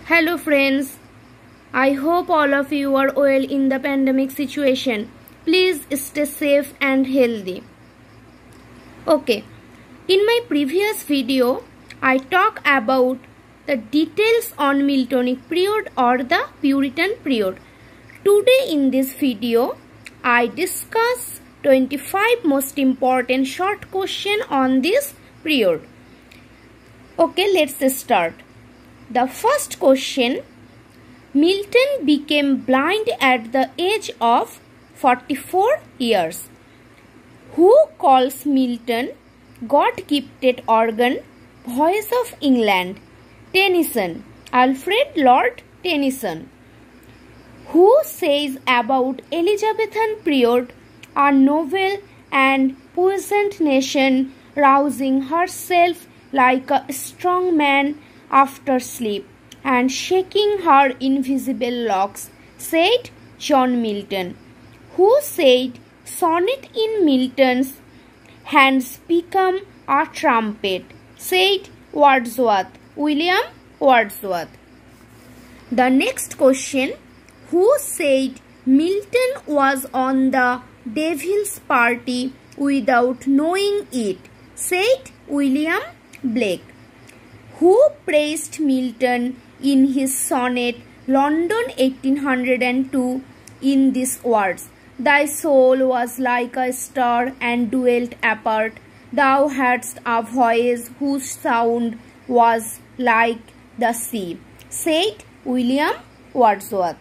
Hello friends, I hope all of you are well in the pandemic situation. Please stay safe and healthy. Okay, in my previous video, I talked about the details on Miltonic period or the Puritan period. Today in this video, I discuss 25 most important short questions on this period. Okay, let's start. The first question, Milton became blind at the age of 44 years. Who calls Milton God-gifted organ, Voice of England? Tennyson, Alfred Lord Tennyson. Who says about Elizabethan period, a noble and puissant nation rousing herself like a strong man after sleep and shaking her invisible locks, said John Milton. Who said sonnet in Milton's hands become a trumpet, said Wordsworth, William Wordsworth. The next question, who said Milton was on the devil's party without knowing it, said William Blake. Who praised Milton in his sonnet London 1802 in these words, Thy soul was like a star and dwelt apart. Thou hadst a voice whose sound was like the sea, said William Wordsworth.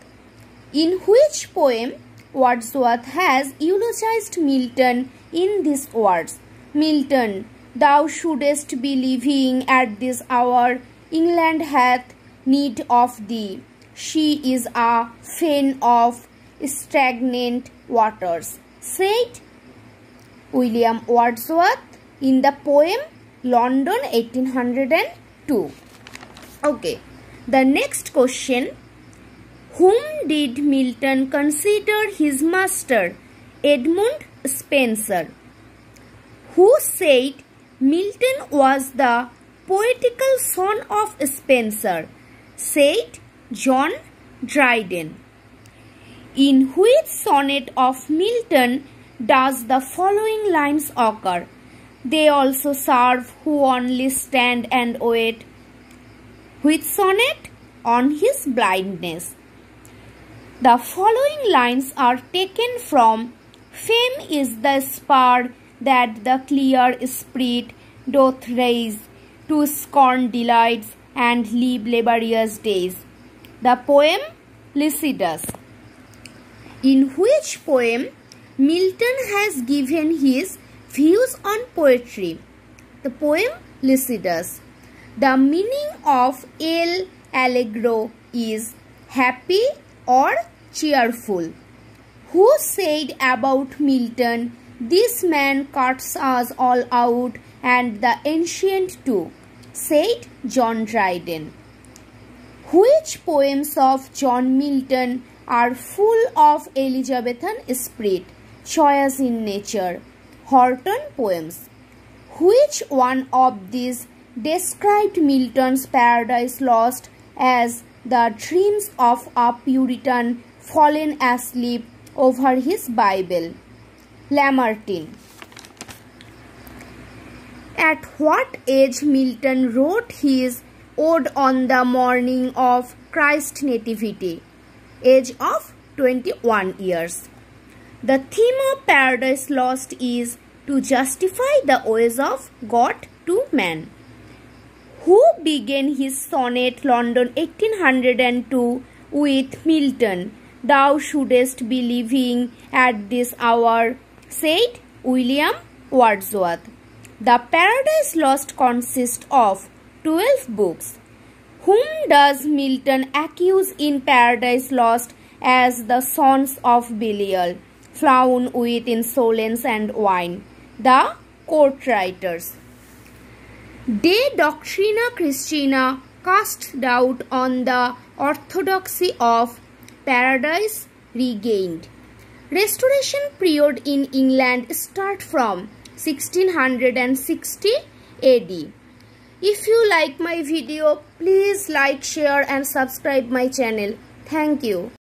In which poem Wordsworth has eulogized Milton in these words, Milton, thou shouldest be living at this hour. England hath need of thee. She is a fen of stagnant waters, said William Wordsworth in the poem London 1802. Okay, the next question. Whom did Milton consider his master? Edmund Spenser. Who said Milton was the poetical son of Spenser, said John Dryden. In which sonnet of Milton does the following lines occur? They also serve who only stand and wait. Which sonnet? On his blindness. The following lines are taken from Fame is the spar that the clear spirit doth raise to scorn delights and live laborious days. The poem Lycidas. In which poem Milton has given his views on poetry? The poem Lycidas. The meaning of El Allegro is happy or cheerful. Who said about Milton, this man cuts us all out and the ancient too, said John Dryden. Which poems of John Milton are full of Elizabethan spirit, joyous in nature? Horton poems. Which one of these described Milton's Paradise Lost as the dreams of a Puritan fallen asleep over his Bible? Lamartine. At what age Milton wrote his Ode on the Morning of Christ's Nativity? Age of 21 years. The theme of Paradise Lost is to justify the ways of God to man. Who began his sonnet London 1802 with Milton, Thou shouldest be living at this hour, said William Wordsworth. The Paradise Lost consists of 12 books. Whom does Milton accuse in Paradise Lost as the sons of Belial, flown with insolence and wine? The court writers. De Doctrina Christina cast doubt on the orthodoxy of Paradise Regained. Restoration period in England start from 1660 AD. If you like my video, please like, share and subscribe my channel. Thank you.